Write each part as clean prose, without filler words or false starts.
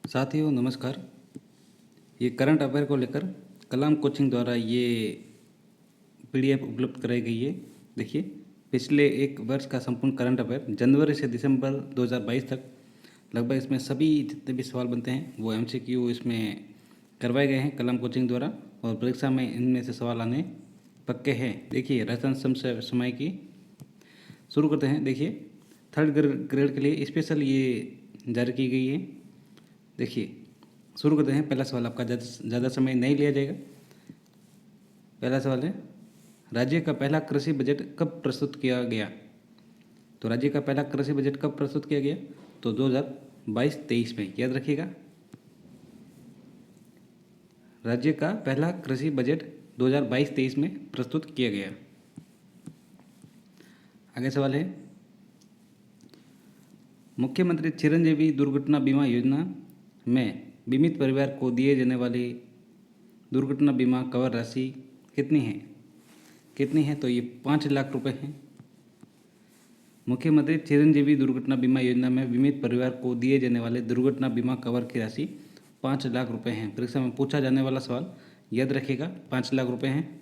साथियों नमस्कार। ये करंट अफेयर को लेकर कलाम कोचिंग द्वारा ये पीडीएफ उपलब्ध कराई गई है। देखिए, पिछले एक वर्ष का संपूर्ण करंट अफेयर जनवरी से दिसंबर 2022 तक लगभग इसमें सभी जितने भी सवाल बनते हैं वो एमसीक्यू इसमें करवाए गए हैं कलाम कोचिंग द्वारा, और परीक्षा में इनमें से सवाल आने पक्के हैं। देखिए, राजस्थान समय की शुरू करते हैं। देखिए, थर्ड ग्रेड के लिए स्पेशल ये जारी की गई है। देखिए, शुरू करते हैं। पहला सवाल आपका ज़्यादा समय नहीं लिया जाएगा। पहला सवाल है, राज्य का पहला कृषि बजट कब प्रस्तुत किया गया? तो राज्य का पहला कृषि बजट कब प्रस्तुत किया गया? तो 2022-23 में। याद रखिएगा, राज्य का पहला कृषि बजट 2022-23 में प्रस्तुत किया गया। आगे सवाल है, मुख्यमंत्री चिरंजीवी दुर्घटना बीमा योजना में बीमित परिवार को दिए जाने वाली दुर्घटना बीमा कवर राशि कितनी है? तो ये 5 लाख रुपए है। मुख्यमंत्री चिरंजीवी दुर्घटना बीमा योजना में बीमित परिवार को दिए जाने वाले दुर्घटना बीमा कवर की राशि 5 लाख रुपए है। परीक्षा में पूछा जाने वाला सवाल, याद रखिएगा, 5 लाख रुपए हैं।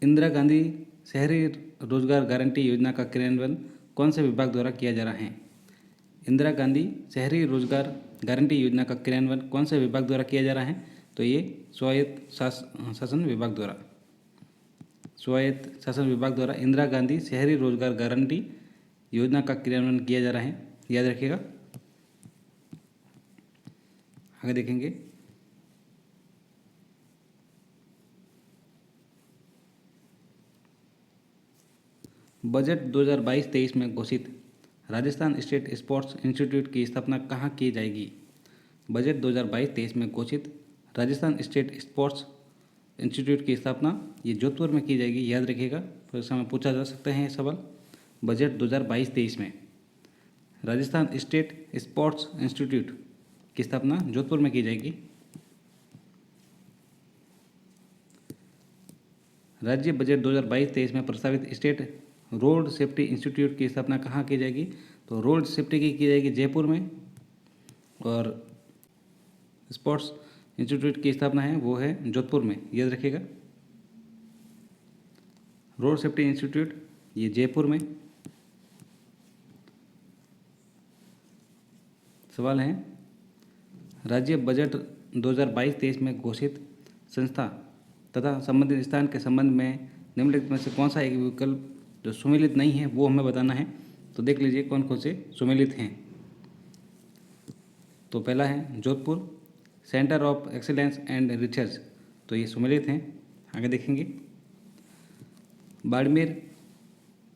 इंदिरा गांधी शहरी रोजगार गारंटी योजना का क्रियान्वयन कौन से विभाग द्वारा किया जा रहा है? इंदिरा गांधी शहरी रोजगार गारंटी योजना का क्रियान्वयन कौन से विभाग द्वारा किया जा रहा है? तो ये स्वायत्त शासन विभाग द्वारा इंदिरा गांधी शहरी रोजगार गारंटी योजना का क्रियान्वयन किया जा रहा है। याद रखिएगा। आगे देखेंगे, बजट 2022-23 में घोषित राजस्थान स्टेट स्पोर्ट्स इंस्टीट्यूट की स्थापना कहाँ की जाएगी? बजट 2022-23 में घोषित राजस्थान स्टेट स्पोर्ट्स इंस्टीट्यूट की स्थापना ये जोधपुर में की जाएगी। याद रखिएगा, परीक्षा में पूछा जा सकता है ये सवाल। बजट 2022-23 में राजस्थान स्टेट स्पोर्ट्स इंस्टीट्यूट की स्थापना जोधपुर में की जाएगी। राज्य बजट 2022-23 में प्रस्तावित स्टेट रोड सेफ्टी इंस्टीट्यूट की स्थापना कहाँ की जाएगी? तो रोड सेफ्टी की जाएगी जयपुर में, और स्पोर्ट्स इंस्टीट्यूट की स्थापना है वो है जोधपुर में। याद रखिएगा, रोड सेफ्टी इंस्टीट्यूट ये जयपुर में। सवाल है, राज्य बजट 2022-23 में घोषित संस्था तथा संबंधित स्थान के संबंध में निम्नलिखित में से कौन सा एक विकल्प जो सुमेलित नहीं है वो हमें बताना है। तो देख लीजिए कौन कौन से सुमेलित हैं। तो पहला है Jodhpur centre of excellence and research, तो ये सुमेलित हैं। आगे देखेंगे, बाड़मेर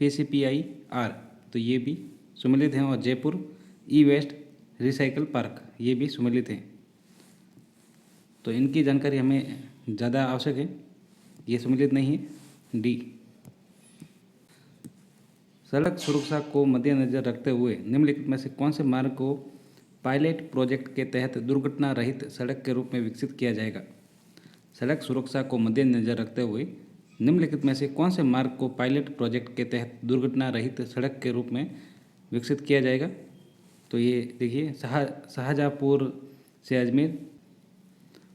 PCPIR, तो ये भी सुमेलित हैं। और जयपुर ई वेस्ट रिसाइकल पार्क, ये भी सुमेलित हैं। तो इनकी जानकारी हमें ज़्यादा आवश्यक है, ये सुमेलित नहीं है। डी, सड़क सुरक्षा को मद्देनजर रखते हुए निम्नलिखित में से कौन से मार्ग को पायलट प्रोजेक्ट के तहत दुर्घटना रहित सड़क के रूप में विकसित किया जाएगा? सड़क सुरक्षा को मद्देनजर रखते हुए निम्नलिखित में से कौन से मार्ग को पायलट प्रोजेक्ट के तहत दुर्घटना रहित सड़क के रूप में विकसित किया जाएगा? तो ये देखिए, शाहजहाँपुर से अजमेर,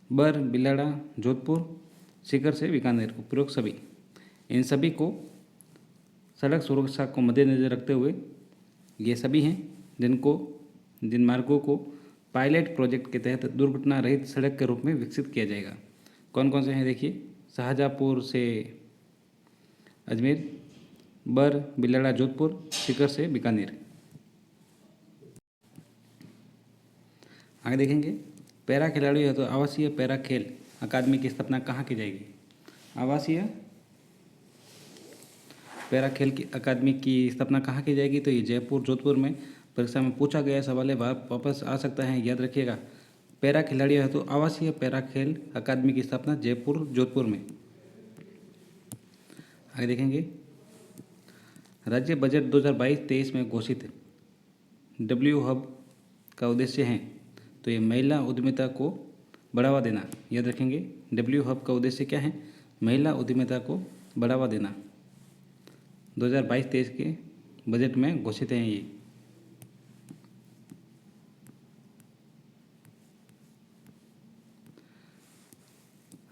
बर बिलाड़ा जोधपुर, सीकर से बीकानेर, उपरोक्त सभी, इन सभी को सड़क सुरक्षा को मद्देनजर रखते हुए ये सभी हैं जिन मार्गों को पायलट प्रोजेक्ट के तहत दुर्घटना रहित सड़क के रूप में विकसित किया जाएगा। कौन कौन से हैं देखिए, शाहजहाँपुर से अजमेर, बर बिलाड़ा जोधपुर, सीकर से बीकानेर। आगे देखेंगे, पैरा खिलाड़ी तो आवासीय पैरा खेल अकादमी की स्थापना कहाँ की जाएगी? आवासीय पैरा खेल की अकादमी की स्थापना कहाँ की जाएगी? तो ये जयपुर जोधपुर में। परीक्षा में पूछा गया सवाल है, वापस आ सकता है। याद रखिएगा, पैरा खिलाड़ी है तो आवासीय पैरा खेल अकादमी की स्थापना जयपुर जोधपुर में। आगे देखेंगे, राज्य बजट 2022-23 में घोषित डब्ल्यू हब का उद्देश्य है। तो ये महिला उद्यमिता को बढ़ावा देना। याद रखेंगे, डब्ल्यू हब का उद्देश्य क्या है? महिला उद्यमिता को बढ़ावा देना। 2022-23 के बजट में घोषित हैं ये।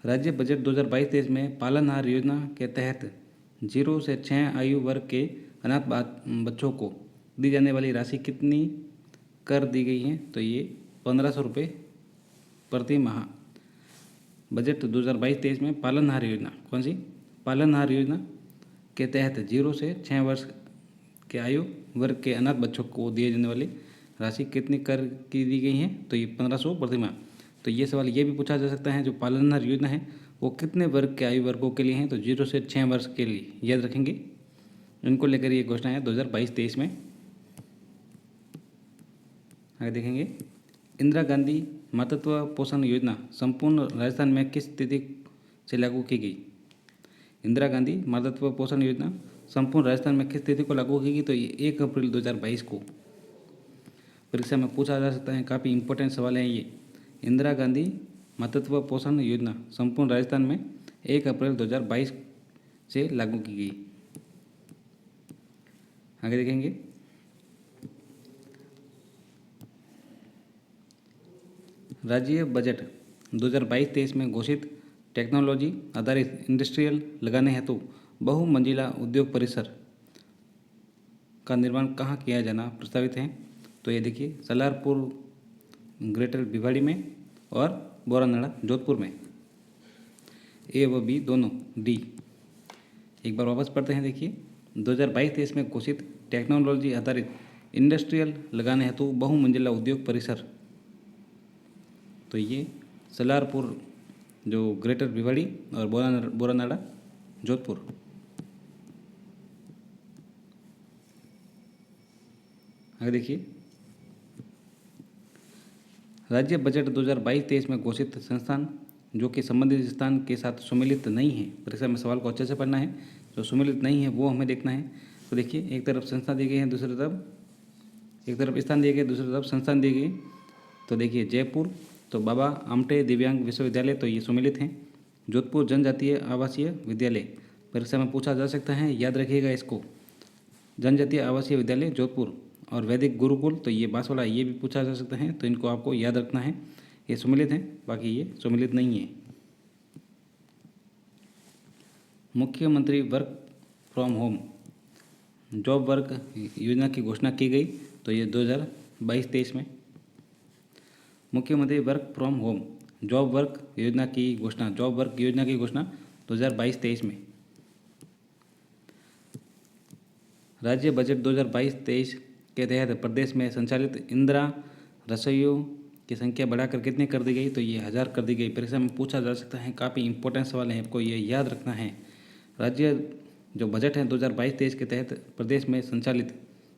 राज्य बजट 2022-23 में पालनहार योजना के तहत 0 से 6 आयु वर्ग के अनाथ बच्चों को दी जाने वाली राशि कितनी कर दी गई है? तो ये 1500 रुपये प्रति माह। बजट 2022-23 में पालनहार योजना, कौन सी? पालनहार योजना के तहत 0 से 6 वर्ष के आयु वर्ग के अनाथ बच्चों को दिए जाने वाली राशि कितनी कर की दी गई है? तो ये 1500 प्रति माह। तो ये सवाल ये भी पूछा जा सकता है, जो पालनहार योजना है वो कितने वर्ग के आयु वर्गों के लिए हैं? तो 0 से 6 वर्ष के लिए, याद रखेंगे। इनको लेकर ये घोषणा है 2022-23 में। आगे देखेंगे, इंदिरा गांधी मातृत्व पोषण योजना संपूर्ण राजस्थान में किस तिथि से लागू की गई? इंदिरा गांधी मातृत्व पोषण योजना संपूर्ण राजस्थान में किस तिथि को लागू की गई? तो ये 1 अप्रैल 2022 को। परीक्षा में पूछा जा सकता है, काफ़ी इंपॉर्टेंट सवाल है ये। इंदिरा गांधी मातृत्व पोषण योजना संपूर्ण राजस्थान में 1 अप्रैल 2022 से लागू की गई। आगे देखेंगे, राज्य बजट 2022-23 में घोषित टेक्नोलॉजी आधारित इंडस्ट्रियल लगाने हेतु बहुमंजिला उद्योग परिसर का निर्माण कहाँ किया जाना प्रस्तावित है? तो ये देखिए, सलारपुर ग्रेटर भिवाड़ी में और बोरानाड़ा जोधपुर में। ए व बी दोनों, डी। एक बार वापस पढ़ते हैं, देखिए, 2022-23 में घोषित टेक्नोलॉजी आधारित इंडस्ट्रियल लगाने हेतु बहुमंजिला उद्योग परिसर, तो ये सलारपुर जो ग्रेटर भिवाड़ी और बोरानाड़ा जोधपुर। आगे देखिए, राज्य बजट 2022-23 में घोषित संस्थान जो कि संबंधित स्थान के साथ सम्मिलित नहीं है। परीक्षा में सवाल को अच्छे से पढ़ना है, जो सम्मिलित नहीं है वो हमें देखना है। तो देखिए, एक तरफ संस्था दी गई है, दूसरी तरफ एक तरफ स्थान दिए गए, दूसरी तरफ संस्थान दिए गए। तो देखिए, जयपुर तो बाबा आमटे दिव्यांग विश्वविद्यालय, तो ये सम्मिलित हैं। जोधपुर जनजातीय आवासीय विद्यालय, परीक्षा में पूछा जा सकता है, याद रखिएगा इसको, जनजातीय आवासीय विद्यालय जोधपुर। और वैदिक गुरुकुल, तो ये बांसवाड़ा, ये भी पूछा जा सकता है, तो इनको आपको याद रखना है। ये सम्मिलित हैं, बाकी ये सम्मिलित नहीं है। मुख्यमंत्री work from home job work योजना की घोषणा की गई, तो ये 2022-23 में। मुख्यमंत्री work from home job work योजना की घोषणा 2022-23 में। राज्य बजट 2022-23 के तहत प्रदेश में संचालित इंदिरा रसोइयों की संख्या बढ़ाकर कितनी कर दी गई? तो ये 1000 कर दी गई। परीक्षा में पूछा जा सकता है, काफ़ी इंपॉर्टेंट सवाल है, आपको ये याद रखना है। राज्य जो बजट है 2022-23 के तहत प्रदेश में संचालित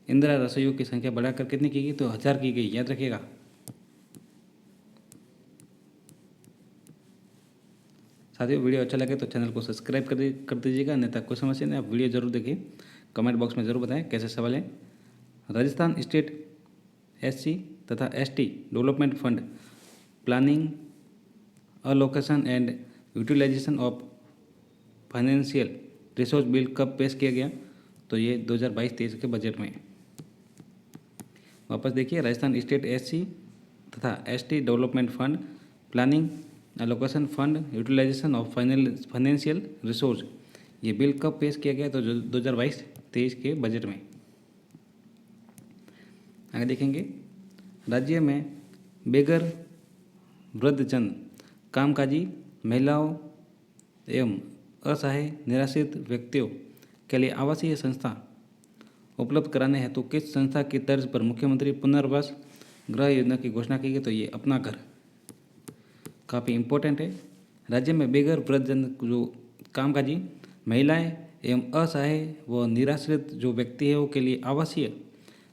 इंदिरा रसोइयों की संख्या बढ़ाकर कितनी की गई? तो 1000 की गई, याद रखिएगा। साथियों, वीडियो अच्छा लगे तो चैनल को सब्सक्राइब कर दीजिएगा, अन्यथा कोई समस्या नहीं, आप वीडियो जरूर देखिए। कमेंट बॉक्स में ज़रूर बताएं कैसे सवाल है। राजस्थान स्टेट SC तथा ST development fund planning allocation and utilization of financial resource bill कब पेश किया गया? तो ये 2022-23 के बजट में। वापस देखिए, राजस्थान स्टेट SC तथा ST development fund planning allocation fund utilization of financial resource, ये बिल कब पेश किया गया? तो 2022-23 के बजट में। आगे देखेंगे, राज्य में बेघर वृद्धजन, कामकाजी महिलाओं एवं असहाय निराश्रित व्यक्तियों के लिए आवासीय संस्था उपलब्ध कराने हेतु किस संस्था की तर्ज पर मुख्यमंत्री पुनर्वास गृह योजना की घोषणा की गई? तो ये अपना घर, काफ़ी इम्पोर्टेंट है। राज्य में बेघर वृद्धजन जो कामकाजी महिलाएं एवं असहाय व निराश्रित जो व्यक्ति है वो के लिए आवासीय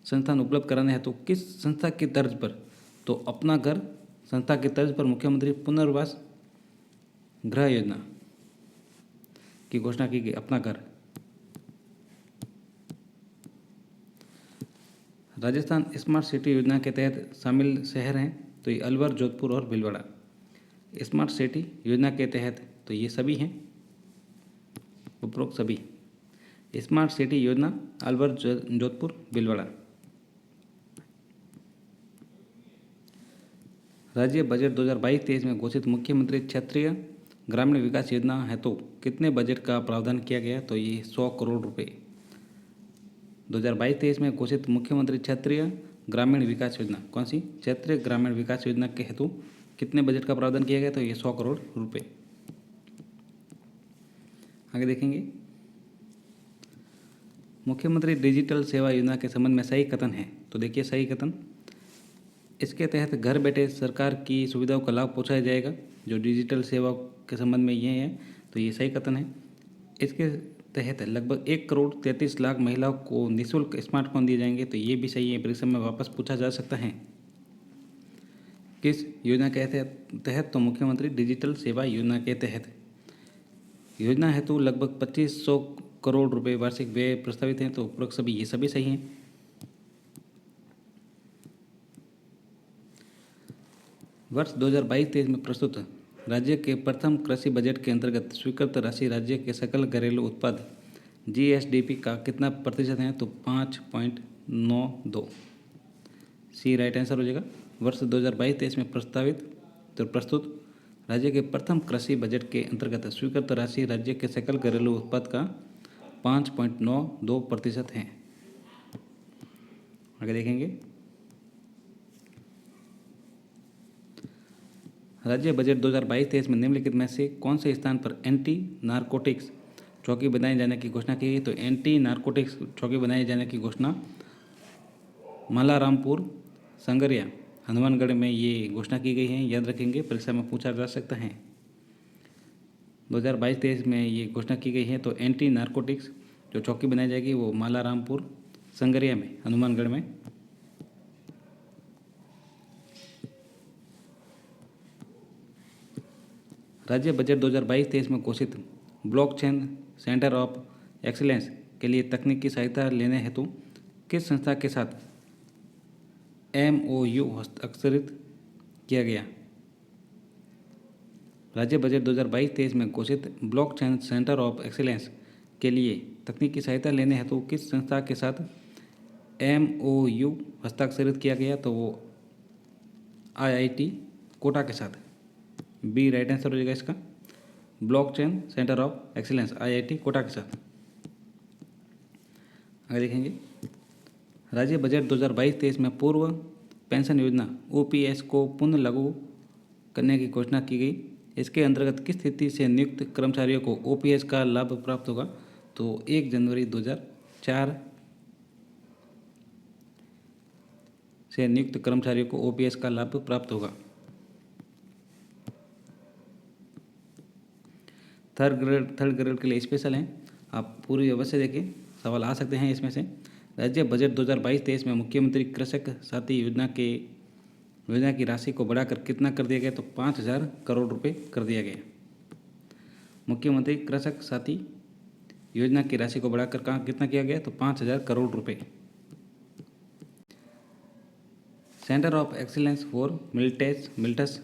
संस्थान उपलब्ध कराने हेतु किस संस्था की तर्ज पर? तो अपना घर संस्था की तर्ज पर मुख्यमंत्री पुनर्वास गृह योजना की घोषणा की गई, अपना घर। राजस्थान स्मार्ट सिटी योजना के तहत शामिल शहर हैं, तो ये अलवर, जोधपुर और भीलवाड़ा। स्मार्ट सिटी योजना के तहत तो ये सभी हैं, उपरोक्त सभी। स्मार्ट सिटी योजना अलवर, जोधपुर, भीलवाड़ा। राज्य बजट 2022-23 में घोषित मुख्यमंत्री क्षेत्रीय ग्रामीण विकास योजना है तो कितने बजट का प्रावधान किया गया? तो ये 100 करोड़ रुपए। 2022-23 में घोषित मुख्यमंत्री क्षेत्रीय ग्रामीण विकास योजना, कौन सी? क्षेत्रीय ग्रामीण विकास योजना के हेतु कितने बजट का प्रावधान किया गया? तो ये 100 करोड़ रुपए। आगे देखेंगे, मुख्यमंत्री डिजिटल सेवा योजना के संबंध में सही कथन है। तो देखिए सही कथन, इसके तहत घर बैठे सरकार की सुविधाओं का लाभ पहुंचाया जाएगा। जो डिजिटल सेवा के संबंध में ये है तो ये सही कथन है। इसके तहत लगभग 1,33,00,000 महिलाओं को निःशुल्क स्मार्टफोन दिए जाएंगे। तो ये भी सही है, परीक्षा में वापस पूछा जा सकता है। किस योजना के तहत? तो मुख्यमंत्री डिजिटल सेवा योजना के तहत। योजना हेतु लगभग 2500 करोड़ रुपए वार्षिक व्यय प्रस्तावित हैं। तो उपरोक्त सभी ये सभी सही हैं। वर्ष 2022-23 में प्रस्तुत राज्य के प्रथम कृषि बजट के अंतर्गत स्वीकृत राशि राज्य के सकल घरेलू उत्पाद जीएसडीपी का कितना प्रतिशत है? तो 5.92। सी राइट आंसर हो जाएगा। वर्ष 2022-23 में प्रस्तुत राज्य के प्रथम कृषि बजट के अंतर्गत स्वीकृत राशि राज्य के सकल घरेलू उत्पाद का 5.92% है। आगे देखेंगे, राज्य बजट 2022-23 में निम्नलिखित में से कौन से स्थान पर एंटी नारकोटिक्स चौकी बनाए जाने की घोषणा की गई? तो एंटी नारकोटिक्स चौकी बनाए जाने की घोषणा मलारामपुर, संगरिया, हनुमानगढ़ में ये घोषणा की गई है। याद रखेंगे, परीक्षा में पूछा जा सकता है। 2022-23 में ये घोषणा की गई है। तो एंटी नारकोटिक्स जो चौकी बनाई जाएगी वो मलारामपुर, संगरिया में, हनुमानगढ़ में। राज्य बजट 2022-23 में घोषित ब्लॉकचेन सेंटर ऑफ एक्सीलेंस के लिए तकनीकी सहायता लेने हेतु किस संस्था के साथ MOU हस्ताक्षरित किया गया? राज्य बजट 2022-23 में घोषित ब्लॉकचेन सेंटर ऑफ एक्सीलेंस के लिए तकनीकी सहायता लेने हेतु किस संस्था के साथ MOU हस्ताक्षरित किया गया? तो वो IIT कोटा के साथ। बी राइट आंसर हो जाएगा इसका। Blockchain centre of excellence IIT Kota के साथ। आगे देखेंगे, राज्य बजट 2022-23 में पूर्व पेंशन योजना OPS को पुनः लागू करने की घोषणा की गई। इसके अंतर्गत किस स्थिति से नियुक्त कर्मचारियों को OPS का लाभ प्राप्त होगा? तो 1 जनवरी 2004 से नियुक्त कर्मचारियों को OPS का लाभ प्राप्त होगा। थर्ड ग्रेड के लिए स्पेशल हैं, आप पूरी अवश्य देखें, सवाल आ सकते हैं इसमें से। राज्य बजट 2022-23 में मुख्यमंत्री कृषक साथी योजना की राशि को बढ़ाकर कितना कर दिया गया? तो 5,000 करोड़ रुपए कर दिया गया। मुख्यमंत्री कृषक साथी योजना की राशि को बढ़ाकर कितना किया गया? तो 5,000 करोड़ रुपए। Centre of excellence for millets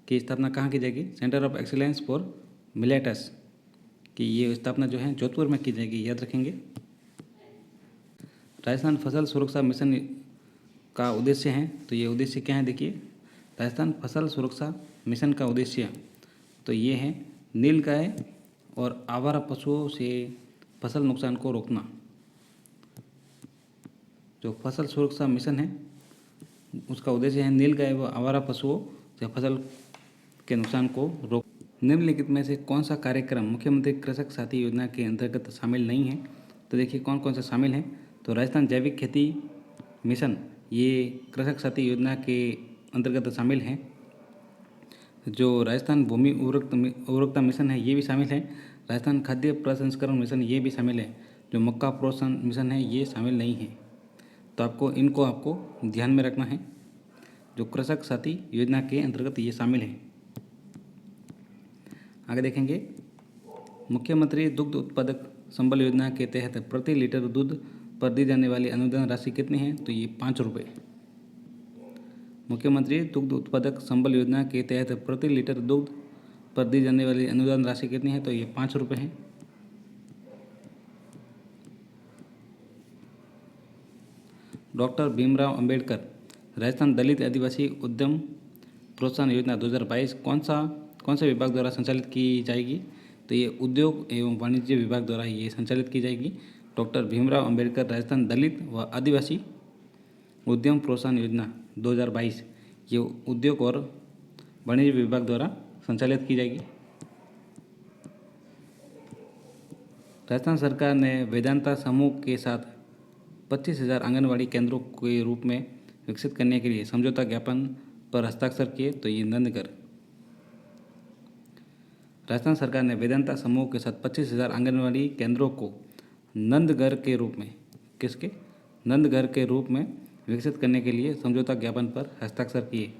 की स्थापना कहाँ की जाएगी? Centre of excellence for millets की ये स्थापना जो है जोधपुर में की जाएगी। याद रखेंगे। राजस्थान फसल सुरक्षा मिशन का उद्देश्य है, तो ये उद्देश्य क्या है? देखिए, राजस्थान फसल सुरक्षा मिशन का उद्देश्य तो ये है नीलगाय और आवारा पशुओं से फसल नुकसान को रोकना। जो फसल सुरक्षा मिशन है उसका उद्देश्य है नीलगाय व आवारा पशुओं से फसल के नुकसान को रोक। निम्नलिखित में से कौन सा कार्यक्रम मुख्यमंत्री कृषक साथी योजना के अंतर्गत शामिल नहीं है? तो देखिए कौन कौन सा शामिल है। तो राजस्थान जैविक खेती मिशन ये कृषक साथी योजना के अंतर्गत शामिल है। जो राजस्थान भूमि उर्वरकता मिशन है ये भी शामिल है। राजस्थान खाद्य प्रसंस्करण मिशन ये भी शामिल है। जो मक्का प्रोत्साहन मिशन है ये शामिल नहीं है। तो आपको ध्यान में रखना है, जो कृषक साथी योजना के अंतर्गत ये शामिल है। आगे देखेंगे, मुख्यमंत्री दुग्ध उत्पादक संबल योजना के तहत प्रति लीटर दूध पर दी जाने वाली अनुदान राशि कितनी है? तो ये 5 रुपये। मुख्यमंत्री दुग्ध उत्पादक संबल योजना के तहत प्रति लीटर दूध पर दी जाने वाली अनुदान राशि कितनी है? तो ये 5 रुपये है। डॉक्टर भीमराव अंबेडकर राजस्थान दलित आदिवासी उद्यम प्रोत्साहन योजना 2022 कौन से विभाग द्वारा संचालित की जाएगी? तो ये उद्योग एवं वाणिज्य विभाग द्वारा ये संचालित की जाएगी। डॉक्टर भीमराव अंबेडकर राजस्थान दलित व आदिवासी उद्यम प्रोत्साहन योजना 2022 ये उद्योग और वाणिज्य विभाग द्वारा संचालित की जाएगी। राजस्थान सरकार ने वेदांता समूह के साथ 25,000 आंगनबाड़ी केंद्रों के रूप में विकसित करने के लिए समझौता ज्ञापन पर हस्ताक्षर किए। तो ये नंदगढ़। राजस्थान सरकार ने वेदांता समूह के साथ 25,000 आंगनबाड़ी केंद्रों को नंदगढ़ के रूप में नंदगढ़ के रूप में विकसित करने के लिए समझौता ज्ञापन पर हस्ताक्षर किए।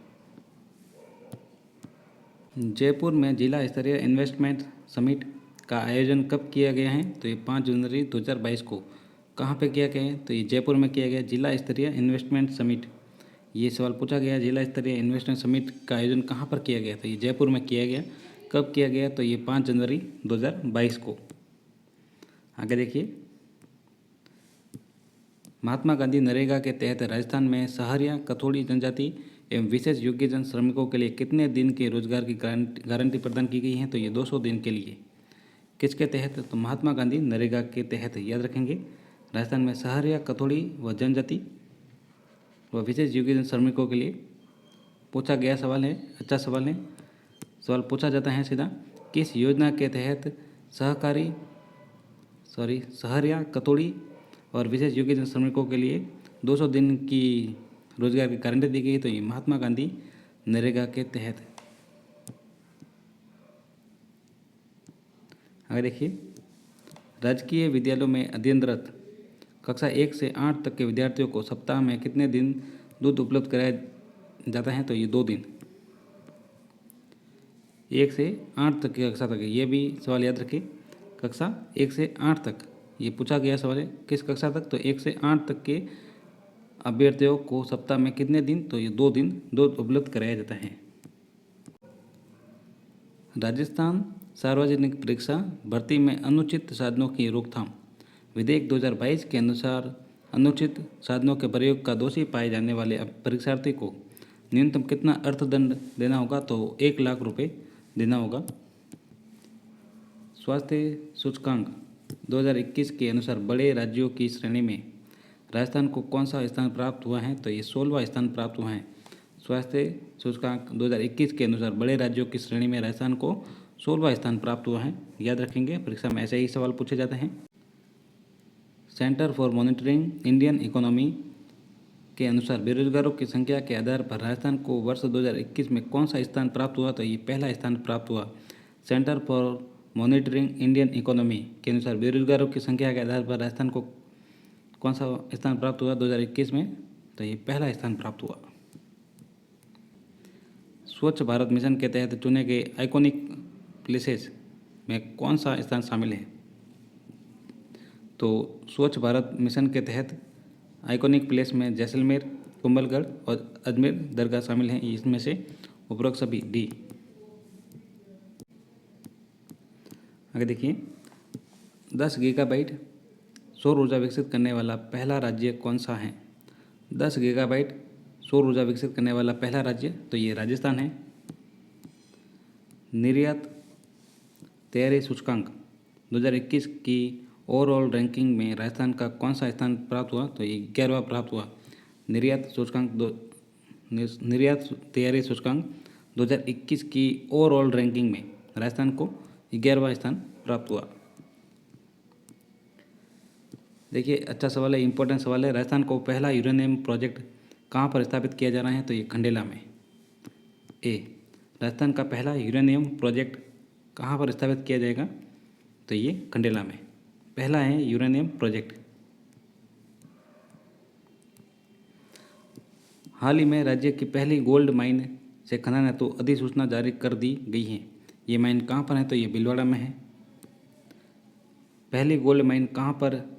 जयपुर में जिला स्तरीय इन्वेस्टमेंट समिट का आयोजन कब किया गया है? तो ये 5 जनवरी 2022 को। कहाँ पे किया गया है? तो ये जयपुर में किया गया जिला स्तरीय इन्वेस्टमेंट समिट। ये सवाल पूछा गया, जिला स्तरीय इन्वेस्टमेंट समिट का आयोजन कहाँ पर किया गया? तो ये जयपुर में किया गया। कब किया गया? तो ये 5 जनवरी 2022 को। आगे देखिए, महात्मा गांधी नरेगा के तहत राजस्थान में सहरिया कथोड़ी जनजाति एवं विशेष योग्यजन श्रमिकों के लिए कितने दिन के रोजगार की गारंटी प्रदान की गई है? तो ये 200 दिन के लिए। किसके तहत? तो महात्मा गांधी नरेगा के तहत। याद रखेंगे, राजस्थान में सहरिया कथोड़ी व जनजाति व विशेष योग्यजन श्रमिकों के लिए पूछा गया सवाल है। अच्छा सवाल है। सवाल पूछा जाता है सीधा, किस योजना के तहत सहरिया कथोड़ी और विशेष योग्यजन श्रमिकों के लिए 200 दिन की रोजगार की गारंटी दी गई? तो ये महात्मा गांधी नरेगा के तहत। आगे देखिए, राजकीय विद्यालयों में अध्ययनरत कक्षा 1 से 8 तक के विद्यार्थियों को सप्ताह में कितने दिन दूध उपलब्ध कराया जाता है? तो ये 2 दिन। 1 से 8 तक की कक्षा तक, ये भी सवाल याद रखिए। कक्षा 1 से 8 तक ये पूछा गया सवाल है। किस कक्षा तक? तो 1 से 8 तक के अभ्यर्थियों को सप्ताह में कितने दिन? तो ये 2 दिन दूध उपलब्ध कराया जाता है। राजस्थान सार्वजनिक परीक्षा भर्ती में अनुचित साधनों की रोकथाम विधेयक 2022 के अनुसार अनुचित साधनों के प्रयोग का दोषी पाए जाने वाले परीक्षार्थी को न्यूनतम कितना अर्थदंड देना होगा? तो 1 लाख रुपए देना होगा। स्वास्थ्य सूचकांक 2021 के अनुसार बड़े राज्यों की श्रेणी में राजस्थान को कौन सा स्थान प्राप्त हुआ है? तो ये 16वां स्थान प्राप्त हुआ है। स्वास्थ्य सूचकांक 2021 के अनुसार बड़े राज्यों की श्रेणी में राजस्थान को 16वां स्थान प्राप्त हुआ है। याद रखेंगे, परीक्षा में ऐसे ही सवाल पूछे जाते हैं। Centre for monitoring Indian economy के अनुसार बेरोजगारों की संख्या के आधार पर राजस्थान को वर्ष 2021 में कौन सा स्थान प्राप्त हुआ? तो ये पहला स्थान प्राप्त हुआ। Centre for monitoring Indian economy के अनुसार बेरोजगारों की संख्या के आधार पर राजस्थान को कौन सा स्थान प्राप्त हुआ 2021 में? तो ये पहला स्थान प्राप्त हुआ। स्वच्छ भारत मिशन के तहत चुने गए आइकॉनिक प्लेसेस में कौन सा स्थान शामिल है? तो स्वच्छ भारत मिशन के तहत आइकॉनिक प्लेस में जैसलमेर, कुंभलगढ़ और अजमेर दरगाह शामिल हैं। इसमें से उपरोक्त सभी डी। आगे देखिए, 10 गीगाबाइट सौर ऊर्जा विकसित करने वाला पहला राज्य कौन सा है? 10 गीगाबाइट सौर ऊर्जा विकसित करने वाला पहला राज्य, तो ये राजस्थान है। निर्यात तैयारी सूचकांक 2021 की ओवरऑल रैंकिंग में राजस्थान का कौन सा स्थान प्राप्त हुआ? तो ये 11वां प्राप्त हुआ। निर्यात तैयारी सूचकांक 2021 की ओवरऑल रैंकिंग में राजस्थान को 11वां स्थान प्राप्त हुआ। देखिए, अच्छा सवाल है, इंपॉर्टेंट सवाल है। राजस्थान को पहला यूरेनियम प्रोजेक्ट कहाँ पर स्थापित किया जा रहा है? तो ये खंडेला में। ए, राजस्थान का पहला यूरेनियम प्रोजेक्ट कहाँ पर स्थापित किया जाएगा? तो ये खंडेला में पहला है यूरेनियम प्रोजेक्ट। हाल ही में राज्य की पहली गोल्ड माइन से खनन हेतु अधिसूचना जारी कर दी गई है। ये माइन कहाँ पर है? तो ये भीलवाड़ा में है। पहली गोल्ड माइन कहाँ पर?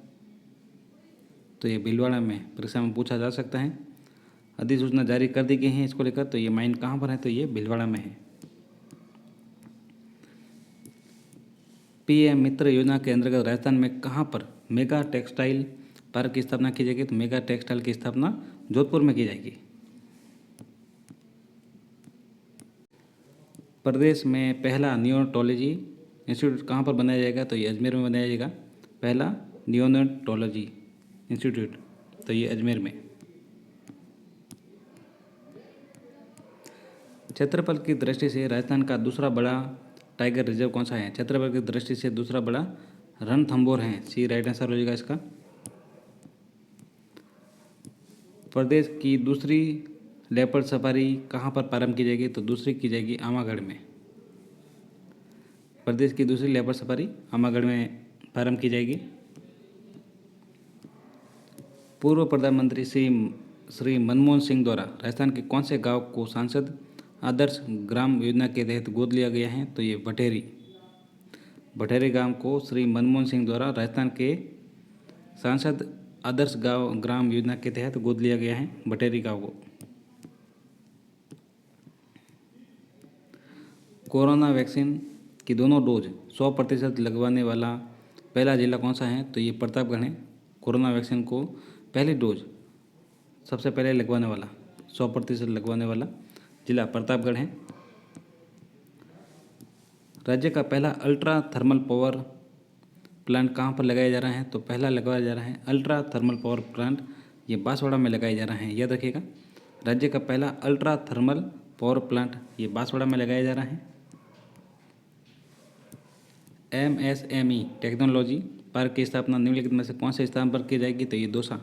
तो ये भीलवाड़ा में। परीक्षा में पूछा जा सकता है। अधिसूचना जारी कर दी गई है इसको लेकर। तो ये माइन कहाँ पर है? तो ये भीलवाड़ा में है। पीएम मित्र योजना के अंतर्गत राजस्थान में कहाँ पर मेगा टेक्सटाइल पार्क की स्थापना की जाएगी? तो मेगा टेक्सटाइल की स्थापना जोधपुर में की जाएगी। प्रदेश में पहला नियोनटोलॉजी इंस्टीट्यूट कहाँ पर बनाया जाएगा? तो ये अजमेर में बनाया जाएगा। पहला नियोनटोलॉजी इंस्टीट्यूट तो ये अजमेर में। क्षेत्रफल की दृष्टि से राजस्थान का दूसरा बड़ा टाइगर रिजर्व कौन सा है? क्षेत्रफल की दृष्टि से दूसरा बड़ा रणथंभौर है। सी राइट आंसर हो जाएगा इसका। प्रदेश की दूसरी लेपर्ड सफारी कहाँ पर प्रारंभ की जाएगी? तो दूसरी की जाएगी आमागढ़ में। प्रदेश की दूसरी लेपर्ड सफारी आमागढ़ में प्रारंभ की जाएगी। पूर्व प्रधानमंत्री श्री मनमोहन सिंह द्वारा राजस्थान के कौन से गांव को सांसद आदर्श ग्राम योजना के तहत गोद लिया गया है? तो ये भटेरी गांव को श्री मनमोहन सिंह द्वारा राजस्थान के सांसद आदर्श गांव ग्राम योजना के तहत गोद लिया गया है, भटेरी गांव को। कोरोना वैक्सीन की दोनों डोज 100% लगवाने वाला पहला जिला कौन सा है? तो ये प्रतापगढ़ है। कोरोना वैक्सीन को पहली डोज सबसे पहले लगवाने वाला 100% लगवाने वाला जिला प्रतापगढ़ है। राज्य का पहला अल्ट्रा थर्मल पावर प्लांट कहाँ पर लगाया जा रहा है? तो पहला लगाया जा रहा है अल्ट्रा थर्मल पावर प्लांट ये बांसवाड़ा में लगाया जा रहा है, याद रखिएगा। राज्य का पहला अल्ट्रा थर्मल पावर प्लांट ये बांसवाड़ा में लगाया जा रहा है। MSME टेक्नोलॉजी पार्क की स्थापना निम्नलिखित में से कौन से स्थान पर की जाएगी? तो ये दौसा।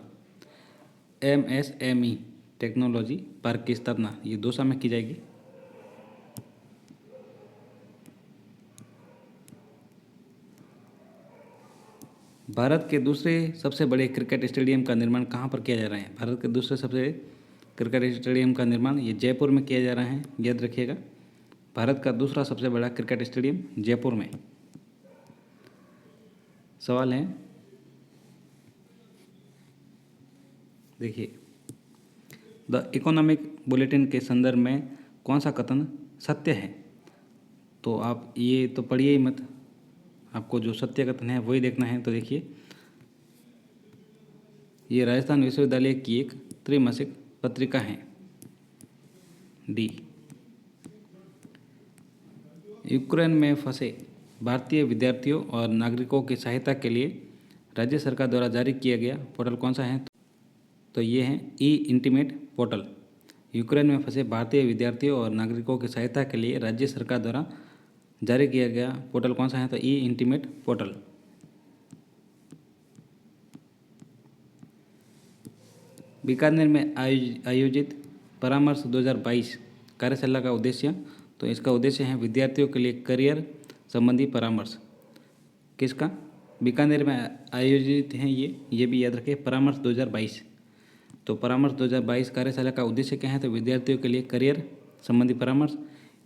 MSME टेक्नोलॉजी पार्क की स्थापना ये दौसा में की जाएगी। भारत के दूसरे सबसे बड़े क्रिकेट स्टेडियम का निर्माण कहाँ पर किया जा रहा है? भारत के दूसरे सबसे क्रिकेट स्टेडियम का निर्माण ये जयपुर में किया जा रहा है, याद रखिएगा। भारत का दूसरा सबसे बड़ा क्रिकेट स्टेडियम जयपुर में। सवाल है, देखिए, द इकोनॉमिक बुलेटिन के संदर्भ में कौन सा कथन सत्य है? तो आप ये तो पढ़िए ही मत, आपको जो सत्य कथन है वही देखना है। तो देखिए, ये राजस्थान विश्वविद्यालय की एक त्रैमासिक पत्रिका है। डी, यूक्रेन में फंसे भारतीय विद्यार्थियों और नागरिकों की सहायता के लिए राज्य सरकार द्वारा जारी किया गया पोर्टल कौन सा है? तो ये है ई-इंटीमेट पोर्टल। यूक्रेन में फंसे भारतीय विद्यार्थियों और नागरिकों की सहायता के लिए राज्य सरकार द्वारा जारी किया गया पोर्टल कौन सा है? तो ई-इंटीमेट पोर्टल। बीकानेर में आयोजित परामर्श 2022 कार्यशाला का उद्देश्य, तो इसका उद्देश्य है विद्यार्थियों के लिए करियर संबंधी परामर्श। किसका? बीकानेर में आयोजित है ये भी याद रखें, परामर्श 2022। तो परामर्श 2022 कार्यशाला का उद्देश्य क्या है? तो विद्यार्थियों के लिए करियर संबंधी परामर्श।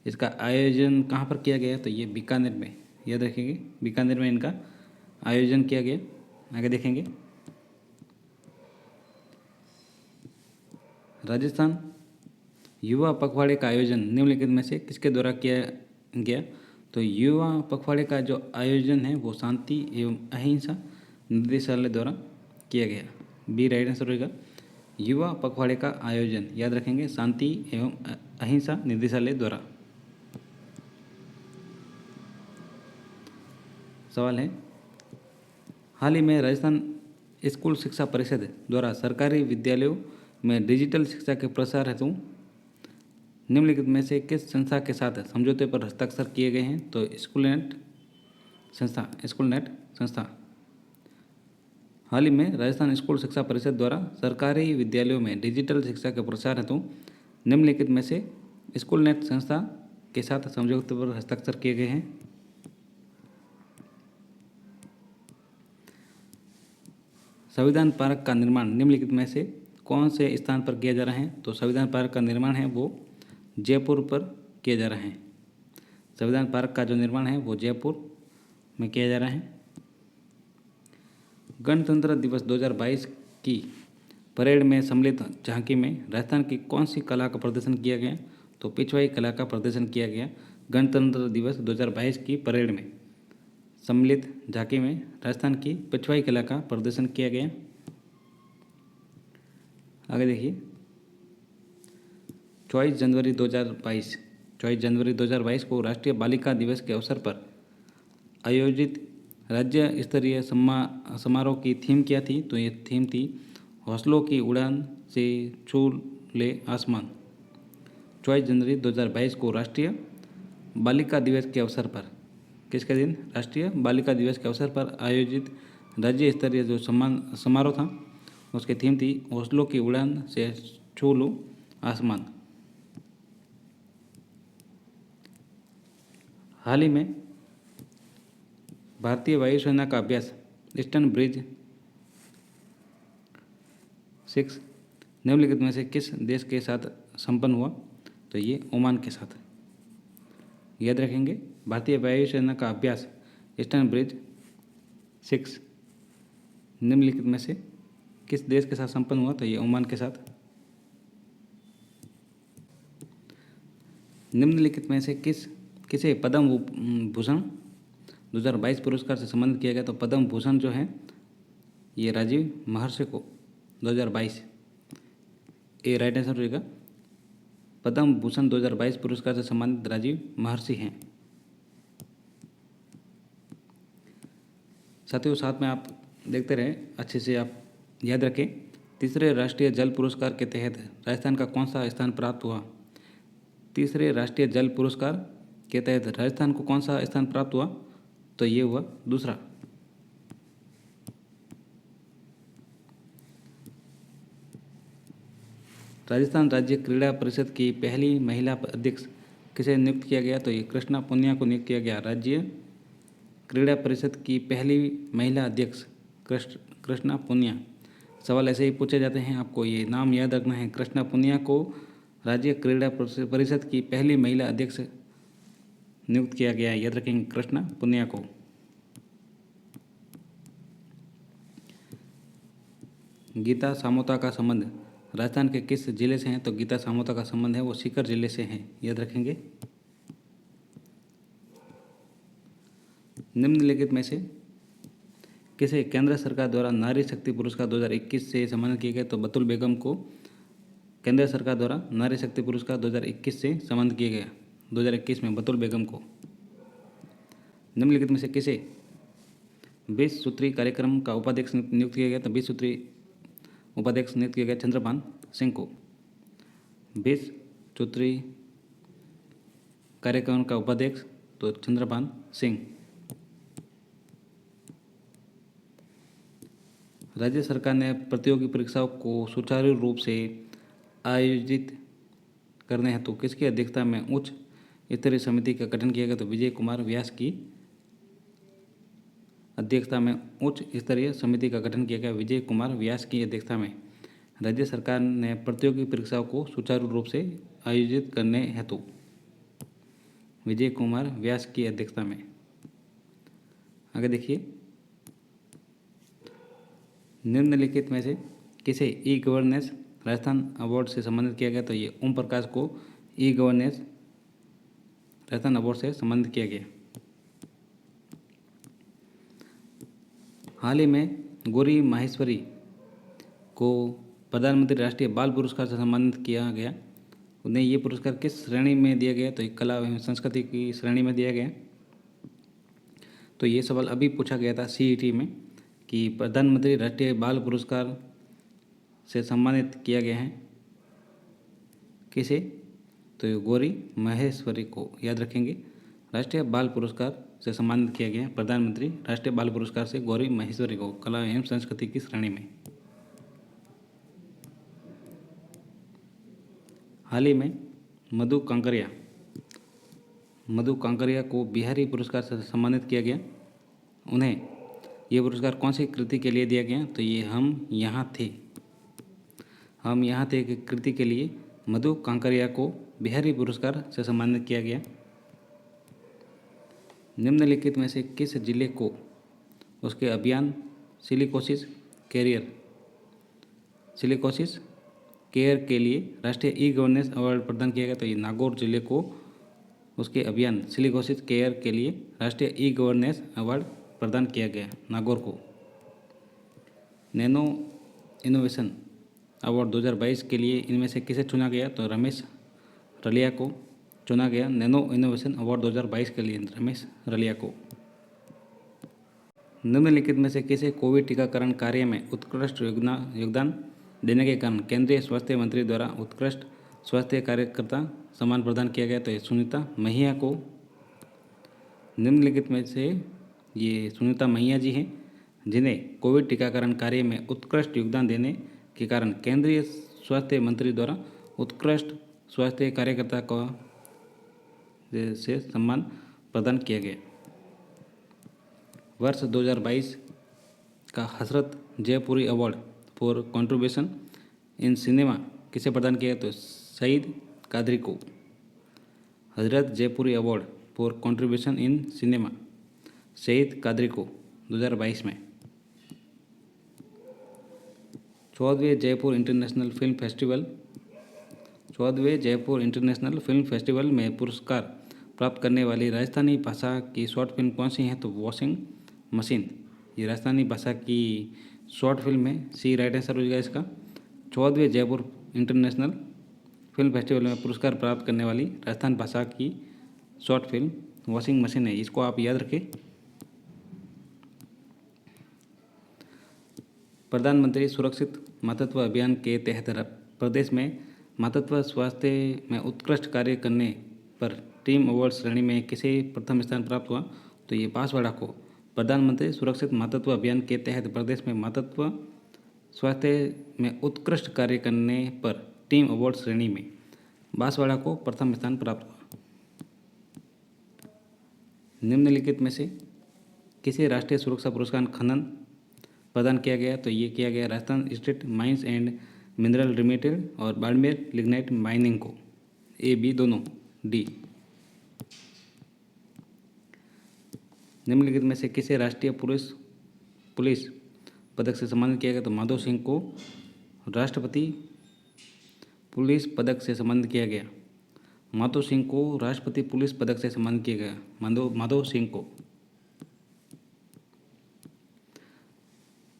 इसका आयोजन कहाँ पर किया गया? तो ये बीकानेर में, याद रखेंगे, बीकानेर में इनका आयोजन किया गया। आगे देखेंगे, राजस्थान युवा पखवाड़े का आयोजन निम्नलिखित में से किसके द्वारा किया गया? तो युवा पखवाड़े का जो आयोजन है वो शांति एवं अहिंसा निदेशालय द्वारा किया गया। बी राइट आंसर होगा। युवा पखवाड़े का आयोजन, याद रखेंगे, शांति एवं अहिंसा निदेशालय द्वारा। सवाल है, हाल ही में राजस्थान स्कूल शिक्षा परिषद द्वारा सरकारी विद्यालयों में डिजिटल शिक्षा के प्रसार हेतु निम्नलिखित में से किस संस्था के साथ समझौते पर हस्ताक्षर किए गए हैं? तो स्कूलनेट संस्था। हाल ही में राजस्थान स्कूल शिक्षा परिषद द्वारा सरकारी विद्यालयों में डिजिटल शिक्षा के प्रसार हेतु निम्नलिखित में से स्कूलनेट संस्था के साथ समझौते पर हस्ताक्षर किए गए हैं। संविधान पार्क का निर्माण निम्नलिखित में से कौन से स्थान पर किया जा रहा है? तो संविधान पार्क का निर्माण है वो जयपुर पर किया जा रहा है। संविधान पार्क का जो निर्माण है वो जयपुर में किया जा रहा है। गणतंत्र दिवस 2022 की परेड में सम्मिलित झांकी में राजस्थान की कौन सी कला का प्रदर्शन किया गया? तो पिछवाई कला का प्रदर्शन किया गया। गणतंत्र दिवस 2022 की परेड में सम्मिलित झांकी में राजस्थान की पिछवाई कला का प्रदर्शन किया गया। आगे देखिए, 24 जनवरी 2022 जनवरी 2022 को राष्ट्रीय बालिका दिवस के अवसर पर आयोजित राज्य स्तरीय समारोह की थीम क्या थी? तो ये थीम थी हौसलों की उड़ान से छू ले आसमान। 24 जनवरी 2022 को राष्ट्रीय बालिका दिवस के अवसर पर, किसके दिन? राष्ट्रीय बालिका दिवस के अवसर पर आयोजित राज्य स्तरीय जो समारोह था उसकी थीम थी हौसलों की उड़ान से छू लूँ आसमान। हाल ही में भारतीय वायुसेना का अभ्यास ईस्टर्न ब्रिज 6 निम्नलिखित में से किस देश के साथ संपन्न हुआ? तो ये ओमान के साथ। याद रखेंगे, भारतीय वायुसेना का अभ्यास ईस्टर्न ब्रिज 6 निम्नलिखित में से किस देश के साथ संपन्न हुआ? तो ये ओमान के साथ। निम्नलिखित में से किसे पद्म भूषण 2022 पुरस्कार से सम्मानित किया गया? तो पद्म भूषण जो है ये राजीव महर्षि को 2022, ये राइट आंसर होगा। पद्म भूषण 2022 पुरस्कार से सम्मानित राजीव महर्षि हैं। साथियों, साथ में आप देखते रहें, अच्छे से आप याद रखें। तीसरे राष्ट्रीय जल पुरस्कार के तहत राजस्थान का कौन सा स्थान प्राप्त हुआ? तीसरे राष्ट्रीय जल पुरस्कार के तहत राजस्थान को कौन सा स्थान प्राप्त हुआ? तो ये हुआ दूसरा। राजस्थान राज्य क्रीड़ा परिषद की पहली महिला अध्यक्ष किसे नियुक्त किया गया? तो ये कृष्णा पुनिया को नियुक्त किया गया। राज्य क्रीड़ा परिषद की पहली महिला अध्यक्ष कृष्णा पुनिया। सवाल ऐसे ही पूछे जाते हैं, आपको ये नाम याद रखना है। कृष्णा पुनिया को राज्य क्रीड़ा परिषद की पहली महिला अध्यक्ष नियुक्त किया गया है। याद रखेंगे कृष्णा पुनिया को। गीता सामोता का संबंध राजस्थान के किस जिले से है? तो गीता सामोता का संबंध है वो सीकर जिले से है। याद रखेंगे। निम्नलिखित में से किसे केंद्र सरकार द्वारा नारी शक्ति पुरस्कार 2021 से सम्मानित किया गया? तो बतुल बेगम को केंद्र सरकार द्वारा नारी शक्ति पुरस्कार 2021 से सम्मानित किया गया। 2021 में बतुल बेगम को। निम्नलिखित में से किसे 20 सूत्री कार्यक्रम का उपाध्यक्ष नियुक्त किया गया? तो 20 सूत्री उपाध्यक्ष नियुक्त किया गया चंद्रभान सिंह को। 20 सूत्री कार्यक्रम का उपाध्यक्ष तो चंद्रभान सिंह। राज्य सरकार ने प्रतियोगी परीक्षाओं को सुचारू रूप से आयोजित करने हेतु किसकी अध्यक्षता में उच्च स्तरीय समिति का गठन किया गया? तो विजय कुमार व्यास की अध्यक्षता में उच्च स्तरीय समिति का गठन किया गया। विजय कुमार व्यास की अध्यक्षता में राज्य सरकार ने प्रतियोगी परीक्षाओं को सुचारू रूप से आयोजित करने हेतु विजय कुमार व्यास की अध्यक्षता में। आगे देखिए, निम्नलिखित में से किसे ई गवर्नेंस राजस्थान अवार्ड से सम्मानित किया गया? तो ये ओम प्रकाश को ई गवर्नेंस राजस्थान अवार्ड से सम्मानित किया गया। हाल ही में गौरी माहेश्वरी को प्रधानमंत्री राष्ट्रीय बाल पुरस्कार से सम्मानित किया गया। उन्हें ये पुरस्कार किस श्रेणी में दिया गया? तो कला एवं संस्कृति की श्रेणी में दिया गया। तो ये सवाल अभी पूछा गया था सीईटी में कि प्रधानमंत्री राष्ट्रीय बाल पुरस्कार से सम्मानित किया गया है किसे? तो गौरी माहेश्वरी को। याद रखेंगे, राष्ट्रीय बाल पुरस्कार से सम्मानित किया गया प्रधानमंत्री राष्ट्रीय बाल पुरस्कार से गौरी माहेश्वरी को कला एवं संस्कृति की श्रेणी में। हाल ही में मधु कांकरिया को बिहारी पुरस्कार से सम्मानित किया गया। उन्हें ये पुरस्कार कौन सी कृति के लिए दिया गया? तो ये हम यहाँ थे की कृति के लिए मधु कांकरिया को बिहारी पुरस्कार से सम्मानित किया गया। निम्नलिखित में से किस जिले को उसके अभियान सिलिकोसिस केयर के लिए राष्ट्रीय ई गवर्नेंस अवार्ड प्रदान किया गया? तो ये नागौर जिले को उसके अभियान सिलिकोसिस केयर के लिए राष्ट्रीय ई गवर्नेंस अवार्ड प्रदान किया गया नागौर को। नैनो इनोवेशन अवार्ड 2022 के लिए इनमें से किसे चुना गया? तो रमेश रलिया को चुना गया नैनो इनोवेशन अवार्ड 2022 के लिए रमेश रलिया को। निम्नलिखित में से किसे कोविड टीकाकरण कार्य में उत्कृष्ट योगदान देने के कारण केंद्रीय स्वास्थ्य मंत्री द्वारा उत्कृष्ट स्वास्थ्य कार्यकर्ता सम्मान प्रदान किया गया? तो ये सुनीता महिया को। निम्नलिखित में से ये सुनीता महिया जी हैं जिन्हें कोविड टीकाकरण कार्य में उत्कृष्ट योगदान देने के कारण केंद्रीय स्वास्थ्य मंत्री द्वारा उत्कृष्ट स्वास्थ्य कार्यकर्ता को से सम्मान प्रदान किया गया। वर्ष 2022 का Hasrat Jaipuri award for contribution in cinema किसे प्रदान किया? तो सईद कादरी को। Hasrat Jaipuri award for contribution in cinema Saeed Qadri को 2022 में। 14वें जयपुर इंटरनेशनल फिल्म फेस्टिवल में पुरस्कार प्राप्त करने वाली राजस्थानी भाषा की शॉर्ट फिल्म कौन सी है? तो वॉशिंग मशीन। ये राजस्थानी भाषा की शॉर्ट फिल्म है। सी राइट आंसर हो जाएगा इसका। 14वें जयपुर इंटरनेशनल फिल्म फेस्टिवल में पुरस्कार प्राप्त करने वाली राजस्थान भाषा की शॉर्ट फिल्म वॉशिंग मशीन है। इसको आप याद रखें। प्रधानमंत्री सुरक्षित मातृत्व अभियान के तहत प्रदेश में मातृत्व स्वास्थ्य में उत्कृष्ट कार्य करने पर टीम अवार्ड श्रेणी में किसे प्रथम स्थान प्राप्त हुआ? तो ये बांसवाड़ा को। प्रधानमंत्री सुरक्षित मातृत्व अभियान के तहत प्रदेश में मातृत्व स्वास्थ्य में उत्कृष्ट कार्य करने पर टीम अवार्ड श्रेणी में बांसवाड़ा को प्रथम स्थान प्राप्त हुआ। निम्नलिखित में से किसे राष्ट्रीय सुरक्षा पुरस्कार खनन प्रदान किया गया? तो ये किया गया Rajasthan state mines and mineral limited और बाड़मेर लिग्नाइट माइनिंग को। ए बी दोनों डी। निम्नलिखित में से किसे राष्ट्रीय पुलिस पदक से सम्मानित किया गया? तो माधव सिंह को राष्ट्रपति पुलिस पदक से सम्मानित किया गया। माधव सिंह को राष्ट्रपति पुलिस पदक से सम्मानित किया गया। माधव सिंह को।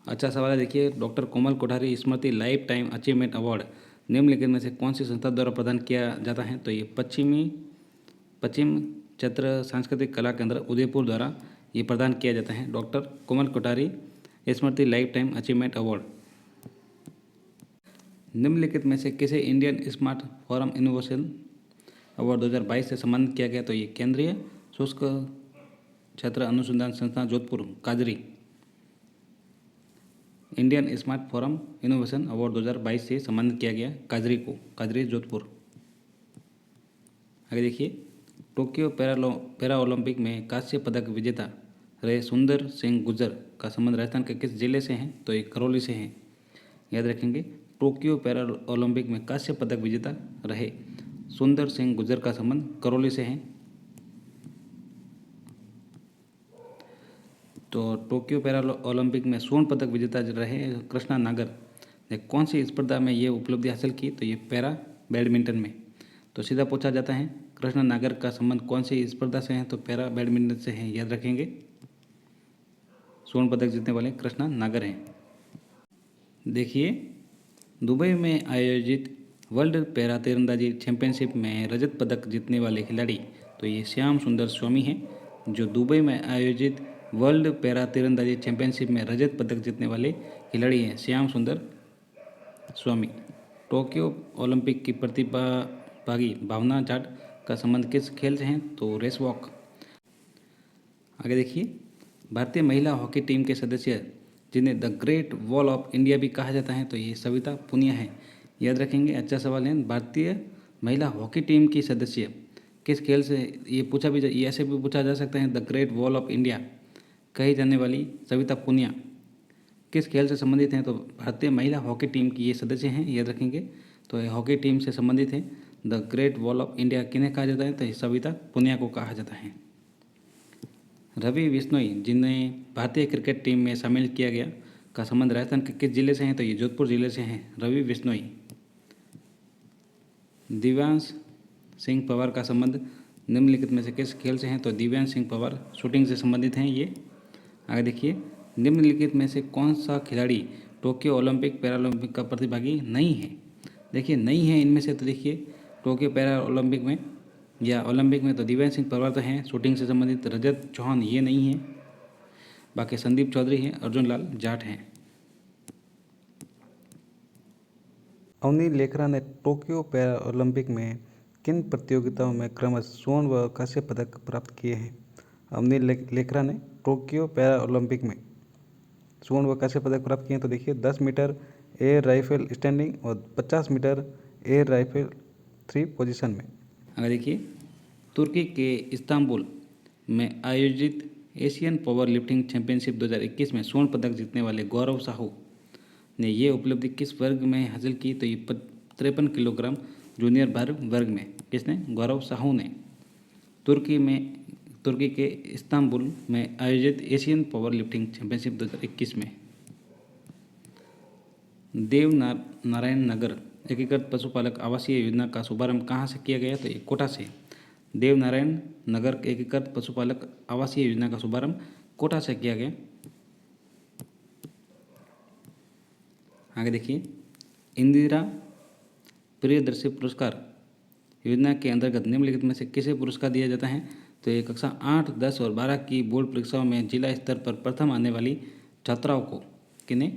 अच्छा सवाल है, देखिए। डॉक्टर कोमल कोठारी स्मृति लाइफ टाइम अचीवमेंट अवार्ड निम्नलिखित में से कौन सी संस्था द्वारा प्रदान किया जाता है? तो ये पश्चिम क्षेत्र सांस्कृतिक कला केंद्र उदयपुर द्वारा ये प्रदान किया जाता है। डॉक्टर कोमल कोठारी स्मृति लाइफ टाइम अचीवमेंट अवार्ड। निम्नलिखित में से किसे Indian smart forum innovation award 2022 से सम्मानित किया गया? तो ये केंद्रीय शुष्क क्षेत्र अनुसंधान संस्थान जोधपुर काजरी Indian smart forum innovation award 2022 से सम्मानित किया गया काजरी को। काजरी जोधपुर। आगे देखिए। टोक्यो पैरा ओलंपिक में कांस्य पदक विजेता रहे सुंदर सिंह गुर्जर का संबंध राजस्थान के किस जिले से है? तो ये करौली से है। याद रखेंगे। टोक्यो पैरा ओलंपिक में कांस्य पदक विजेता रहे सुंदर सिंह गुर्जर का संबंध करौली से है। तो टोक्यो पैरा ओलंपिक में स्वर्ण पदक विजेता रहे कृष्णा नागर ने कौन सी स्पर्धा में ये उपलब्धि हासिल की? तो ये पैरा बैडमिंटन में। तो सीधा पूछा जाता है कृष्णा नागर का संबंध कौन सी स्पर्धा से है? तो पैरा बैडमिंटन से है। याद रखेंगे। स्वर्ण पदक जीतने वाले कृष्णा नागर हैं। देखिए। दुबई में आयोजित वर्ल्ड पैरा तीरंदाजी चैंपियनशिप में रजत पदक जीतने वाले खिलाड़ी तो ये श्याम सुंदर स्वामी हैं, जो दुबई में आयोजित वर्ल्ड पैरा तीरंदाजी चैंपियनशिप में रजत पदक जीतने वाले खिलाड़ी हैं श्याम सुंदर स्वामी। टोक्यो ओलंपिक की प्रतिभागी भावना जाट का संबंध किस खेल से है? तो रेस वॉक। आगे देखिए। भारतीय महिला हॉकी टीम के सदस्य जिन्हें the great wall of India भी कहा जाता है तो ये सविता पुनिया है। याद रखेंगे। अच्छा सवाल है। भारतीय महिला हॉकी टीम की सदस्य किस खेल से ये पूछा भी ये ऐसे भी पूछा जा सकता है the great wall of India कही जाने वाली सविता पुनिया किस खेल से संबंधित हैं? तो भारतीय महिला हॉकी टीम की ये सदस्य हैं। याद रखेंगे। तो ये हॉकी टीम से संबंधित हैं। The great wall of India किन्हें कहा जाता है? तो सविता पुनिया को कहा जाता है। रवि बिश्नोई जिन्हें भारतीय क्रिकेट टीम में शामिल किया गया का संबंध राजस्थान के किस जिले से हैं? तो ये जोधपुर जिले से हैं रवि बिश्नोई। दिव्यांश सिंह पवार का संबंध निम्नलिखित में से किस खेल से हैं? तो दिव्यांश सिंह पवार शूटिंग से संबंधित हैं ये। आगे देखिए। निम्नलिखित में से कौन सा खिलाड़ी टोक्यो ओलंपिक पैरालंपिक का प्रतिभागी नहीं है? देखिए नहीं है इनमें से। तो देखिए टोक्यो पैरा ओलंपिक में या ओलंपिक में तो दिव्यांश सिंह परमार तो हैं शूटिंग से संबंधित, रजत चौहान ये नहीं है, बाकी संदीप चौधरी हैं, अर्जुन लाल जाट हैं। अवनी लेखरा ने टोक्यो पैरा ओलंपिक में किन प्रतियोगिताओं में क्रमशः स्वर्ण व कांस्य पदक प्राप्त किए हैं? अवनी लेखरा ने टोक्यो पैरा ओलंपिक में स्वर्ण व कांस्य पदक प्राप्त किए हैं। तो देखिए 10 मीटर एयर राइफल स्टैंडिंग और 50 मीटर एयर राइफल 3 पोजीशन में। अगर देखिए तुर्की के इस्तांबुल में आयोजित एशियन पावर लिफ्टिंग चैंपियनशिप 2021 में स्वर्ण पदक जीतने वाले गौरव साहू ने ये उपलब्धि किस वर्ग में हासिल की? तो ये 53 किलोग्राम जूनियर भार वर्ग में। किसने? गौरव साहू ने। तुर्की के इस्तांबुल में आयोजित एशियन पावर लिफ्टिंग चैंपियनशिप 2021 में। देव नारायण नगर एकीकृत पशुपालक आवासीय योजना का शुभारंभ कहाँ से किया गया? तो ये कोटा से। देव नारायण नगर एकीकृत पशुपालक आवासीय योजना का शुभारंभ कोटा से किया गया। आगे देखिए इंदिरा प्रियदर्शी पुरस्कार योजना के अंतर्गत निम्नलिखित में से किसे पुरस्कार दिया जाता है? तो ये कक्षा 8, 10 और 12 की बोर्ड परीक्षाओं में जिला स्तर पर प्रथम आने वाली छात्राओं को, किन्हें?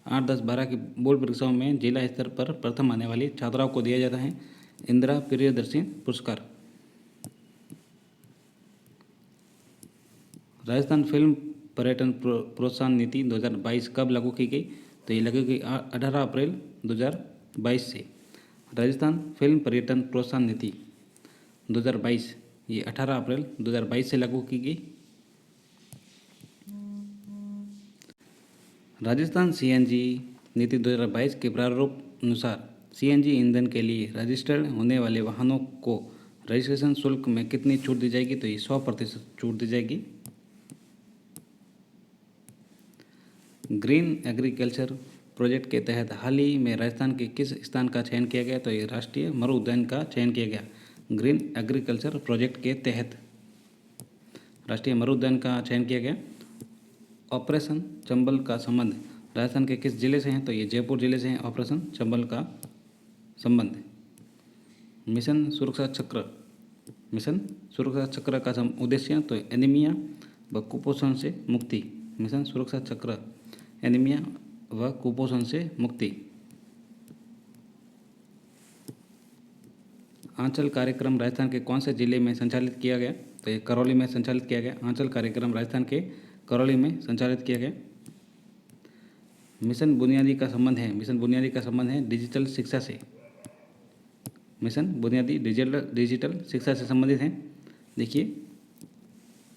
8, 10, 12 की बोर्ड परीक्षाओं में जिला स्तर पर प्रथम आने वाली छात्राओं को दिया जाता है इंदिरा प्रियदर्शी पुरस्कार। राजस्थान फिल्म पर्यटन प्रोत्साहन नीति 2022 कब लागू की गई? तो ये लागू की 18 अप्रैल 2022 से। राजस्थान फिल्म पर्यटन प्रोत्साहन नीति 2022 ये 18 अप्रैल 2022 से लागू की गई। राजस्थान सीएनजी नीति 2022 के प्रारूप अनुसार सीएनजी ईंधन के लिए रजिस्टर्ड होने वाले वाहनों को रजिस्ट्रेशन शुल्क में कितनी छूट दी जाएगी? तो ये 100% छूट दी जाएगी। ग्रीन एग्रीकल्चर प्रोजेक्ट के तहत हाल ही में राजस्थान के किस स्थान का चयन किया गया? तो ये राष्ट्रीय मरु उद्यान का चयन किया गया। ग्रीन एग्रीकल्चर प्रोजेक्ट के तहत राष्ट्रीय मरु उद्यान का चयन किया गया। ऑपरेशन चंबल का संबंध राजस्थान के किस जिले से है? तो ये जयपुर जिले से है ऑपरेशन चंबल का संबंध। मिशन सुरक्षा चक्र का उद्देश्य तो एनीमिया व कुपोषण से मुक्ति। मिशन सुरक्षा चक्र एनीमिया व कुपोषण से मुक्ति। आंचल कार्यक्रम राजस्थान के कौन से जिले में संचालित किया गया? तो ये करौली में संचालित किया गया। आंचल कार्यक्रम राजस्थान के करौली में संचालित किया गया। मिशन बुनियादी का संबंध है डिजिटल शिक्षा से। मिशन बुनियादी डिजिटल शिक्षा से संबंधित है। देखिए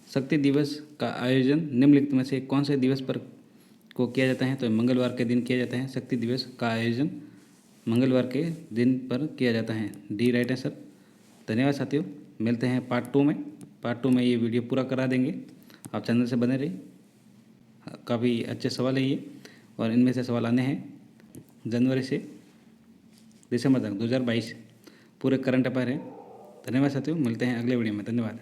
शक्ति दिवस का आयोजन निम्नलिखित में से कौन से दिवस पर को किया जाता है? तो मंगलवार के दिन किया जाता है। शक्ति दिवस का आयोजन मंगलवार के दिन पर किया जाता है। डी राइट है सर। धन्यवाद साथियों, मिलते हैं पार्ट 2 में। पार्ट 2 में ये वीडियो पूरा करा देंगे। आप चैनल से बने रहिए, काफ़ी अच्छे सवाल है ये, और इनमें से सवाल आने हैं जनवरी से दिसंबर तक 2022 पूरे करंट अफेयर है। धन्यवाद साथियों, मिलते हैं अगले वीडियो में। धन्यवाद।